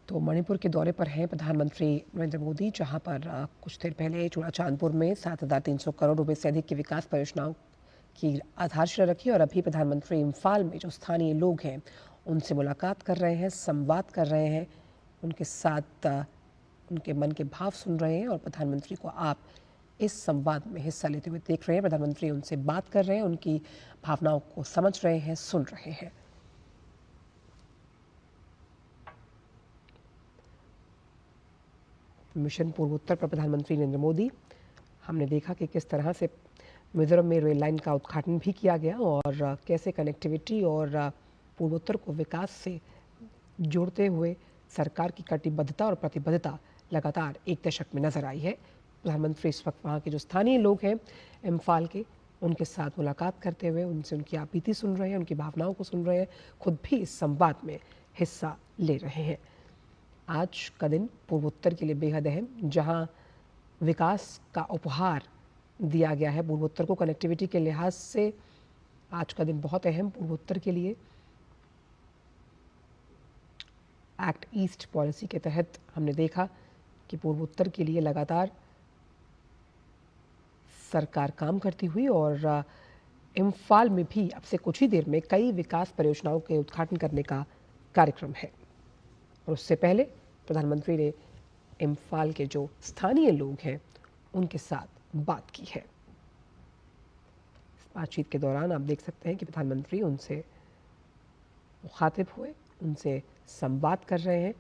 तो मणिपुर के दौरे पर हैं प्रधानमंत्री नरेंद्र मोदी, जहां पर कुछ देर पहले चूड़ाचांदपुर में 7,300 करोड़ रुपए से अधिक की विकास परियोजनाओं की आधारशिला रखी। और अभी प्रधानमंत्री इम्फाल में जो स्थानीय लोग हैं उनसे मुलाकात कर रहे हैं, संवाद कर रहे हैं, उनके साथ उनके मन के भाव सुन रहे हैं। और प्रधानमंत्री को आप इस संवाद में हिस्सा लेते हुए देख रहे हैं। प्रधानमंत्री उनसे बात कर रहे हैं, उनकी भावनाओं को समझ रहे हैं, सुन रहे हैं। मिशन पूर्वोत्तर पर प्रधानमंत्री नरेंद्र मोदी, हमने देखा कि किस तरह से मिजोरम में रेल लाइन का उद्घाटन भी किया गया और कैसे कनेक्टिविटी और पूर्वोत्तर को विकास से जोड़ते हुए सरकार की कटिबद्धता और प्रतिबद्धता लगातार एक दशक में नजर आई है। प्रधानमंत्री इस वक्त वहाँ के जो स्थानीय लोग हैं इम्फाल के, उनके साथ मुलाकात करते हुए उनसे उनकी आपबीती सुन रहे हैं, उनकी भावनाओं को सुन रहे हैं, खुद भी इस संवाद में हिस्सा ले रहे हैं। आज का दिन पूर्वोत्तर के लिए बेहद अहम, जहां विकास का उपहार दिया गया है पूर्वोत्तर को कनेक्टिविटी के लिहाज से। आज का दिन बहुत अहम पूर्वोत्तर के लिए। एक्ट ईस्ट पॉलिसी के तहत हमने देखा कि पूर्वोत्तर के लिए लगातार सरकार काम करती हुई और इम्फाल में भी अब से कुछ ही देर में कई विकास परियोजनाओं के उद्घाटन करने का कार्यक्रम है। और उससे पहले प्रधानमंत्री ने इम्फाल के जो स्थानीय लोग हैं उनके साथ बात की है। इस बातचीत के दौरान आप देख सकते हैं कि प्रधानमंत्री उनसे मुखातिब हुए, उनसे संवाद कर रहे हैं,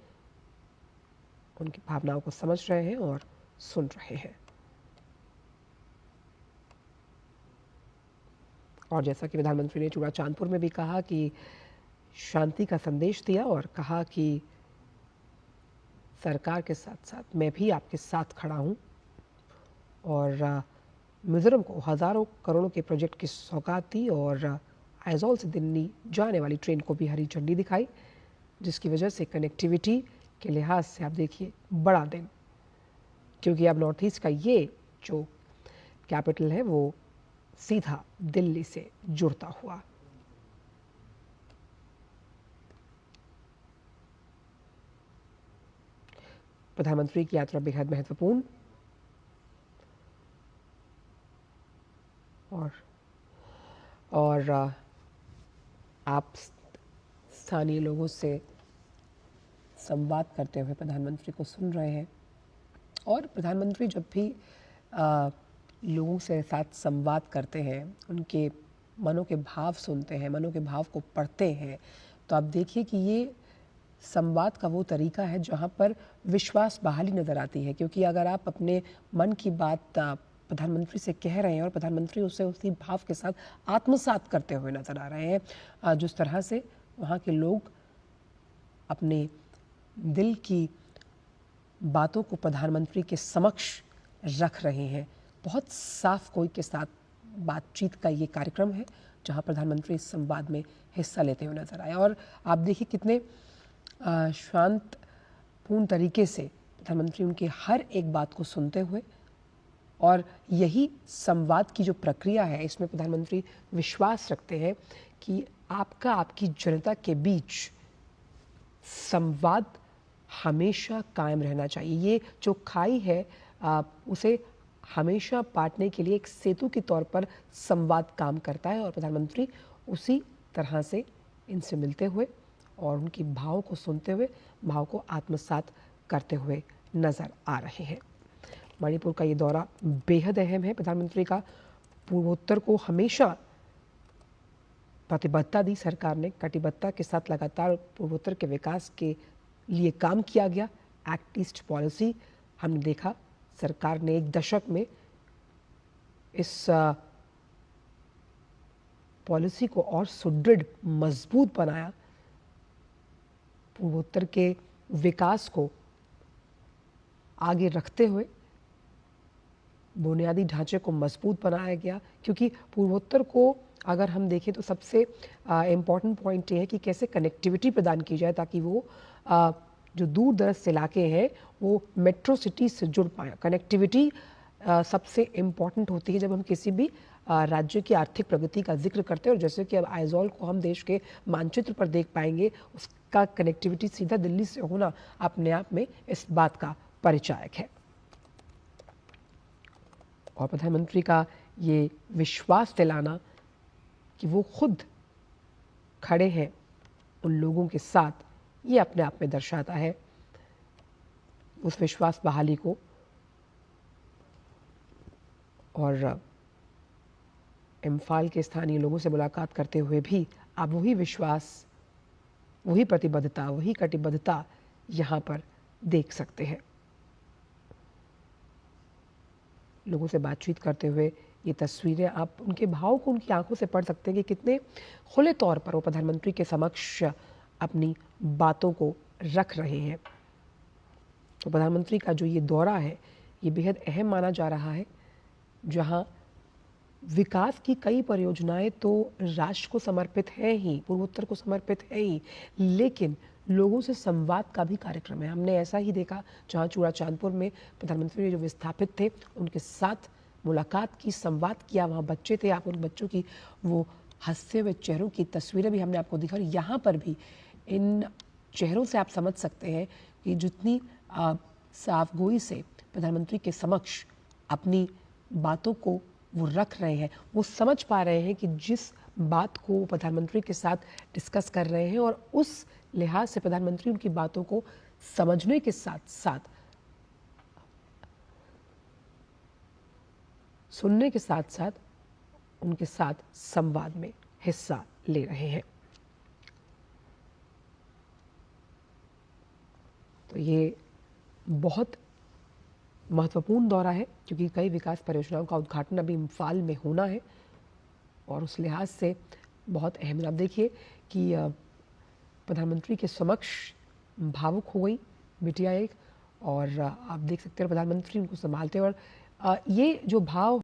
उनकी भावनाओं को समझ रहे हैं और सुन रहे हैं। और जैसा कि प्रधानमंत्री ने चूड़ाचांदपुर में भी कहा कि शांति का संदेश दिया और कहा कि सरकार के साथ साथ मैं भी आपके साथ खड़ा हूं। और मिजोरम को हजारों करोड़ों के प्रोजेक्ट की सौगात दी और आइजॉल से दिल्ली जाने वाली ट्रेन को भी हरी झंडी दिखाई, जिसकी वजह से कनेक्टिविटी के लिहाज से आप देखिए बड़ा दिन, क्योंकि अब नॉर्थ ईस्ट का ये जो कैपिटल है वो सीधा दिल्ली से जुड़ता हुआ। प्रधानमंत्री की यात्रा बेहद महत्वपूर्ण और आप स्थानीय लोगों से संवाद करते हुए प्रधानमंत्री को सुन रहे हैं। और प्रधानमंत्री जब भी लोगों से साथ संवाद करते हैं, उनके मनों के भाव सुनते हैं, मनों के भाव को पढ़ते हैं, तो आप देखिए कि ये संवाद का वो तरीका है जहाँ पर विश्वास बहाली नज़र आती है। क्योंकि अगर आप अपने मन की बात प्रधानमंत्री से कह रहे हैं और प्रधानमंत्री उसे उसी भाव के साथ आत्मसात करते हुए नज़र आ रहे हैं, जिस तरह से वहाँ के लोग अपने दिल की बातों को प्रधानमंत्री के समक्ष रख रहे हैं। बहुत साफ कोई के साथ बातचीत का ये कार्यक्रम है जहाँ प्रधानमंत्री इस संवाद में हिस्सा लेते हुए नजर आए। और आप देखिए कितने शांतपूर्ण तरीके से प्रधानमंत्री उनकी हर एक बात को सुनते हुए, और यही संवाद की जो प्रक्रिया है इसमें प्रधानमंत्री विश्वास रखते हैं कि आपकी जनता के बीच संवाद हमेशा कायम रहना चाहिए। ये जो खाई है उसे हमेशा पाटने के लिए एक सेतु के तौर पर संवाद काम करता है। और प्रधानमंत्री उसी तरह से इनसे मिलते हुए और उनकी भावों को सुनते हुए, भाव को आत्मसात करते हुए नजर आ रहे हैं। मणिपुर का ये दौरा बेहद अहम है। प्रधानमंत्री का पूर्वोत्तर को हमेशा प्रतिबद्धता दी सरकार ने, कटिबद्धता के साथ लगातार पूर्वोत्तर के विकास के लिए काम किया गया। एक्ट ईस्ट पॉलिसी हमने देखा, सरकार ने एक दशक में इस पॉलिसी को और सुदृढ़ मजबूत बनाया। पूर्वोत्तर के विकास को आगे रखते हुए बुनियादी ढांचे को मजबूत बनाया गया। क्योंकि पूर्वोत्तर को अगर हम देखें तो सबसे इम्पॉर्टेंट पॉइंट ये है कि कैसे कनेक्टिविटी प्रदान की जाए ताकि वो जो दूर दराज इलाके हैं वो मेट्रो सिटी से जुड़ पाए। कनेक्टिविटी सबसे इम्पॉर्टेंट होती है जब हम किसी भी राज्य की आर्थिक प्रगति का जिक्र करते हैं। और जैसे कि अब आइजॉल को हम देश के मानचित्र पर देख पाएंगे, उसका कनेक्टिविटी सीधा दिल्ली से होना अपने आप में इस बात का परिचायक है। और प्रधानमंत्री का ये विश्वास दिलाना कि वो खुद खड़े हैं उन लोगों के साथ, ये अपने आप में दर्शाता है उस विश्वास बहाली को। और इम्फाल के स्थानीय लोगों से मुलाकात करते हुए भी आप वही विश्वास, वही प्रतिबद्धता, वही कटिबद्धता यहाँ पर देख सकते हैं। लोगों से बातचीत करते हुए ये तस्वीरें, आप उनके भाव को उनकी आंखों से पढ़ सकते हैं कि कितने खुले तौर पर वो प्रधानमंत्री के समक्ष अपनी बातों को रख रहे हैं। तो प्रधानमंत्री का जो ये दौरा है, ये बेहद अहम माना जा रहा है, जहां विकास की कई परियोजनाएं तो राष्ट्र को समर्पित है ही, पूर्वोत्तर को समर्पित है ही, लेकिन लोगों से संवाद का भी कार्यक्रम है। हमने ऐसा ही देखा जहां चूड़ा चांदपुर में प्रधानमंत्री जो विस्थापित थे उनके साथ मुलाकात की, संवाद किया। वहाँ बच्चे थे, आप उन बच्चों की वो हंसते हुए चेहरों की तस्वीरें भी हमने आपको दिखाई। यहाँ पर भी इन चेहरों से आप समझ सकते हैं कि जितनी साफगोई से प्रधानमंत्री के समक्ष अपनी बातों को वो रख रहे हैं, वो समझ पा रहे हैं कि जिस बात को प्रधानमंत्री के साथ डिस्कस कर रहे हैं, और उस लिहाज से प्रधानमंत्री उनकी बातों को समझने के साथ साथ, सुनने के साथ साथ उनके साथ संवाद में हिस्सा ले रहे हैं। तो ये बहुत महत्वपूर्ण दौरा है, क्योंकि कई विकास परियोजनाओं का उद्घाटन अभी इम्फाल में होना है, और उस लिहाज से बहुत अहम। आप देखिए कि प्रधानमंत्री के समक्ष भावुक हो गई बिटिया एक, और आप देख सकते हैं प्रधानमंत्री उनको संभालते हैं। और ये जो भाव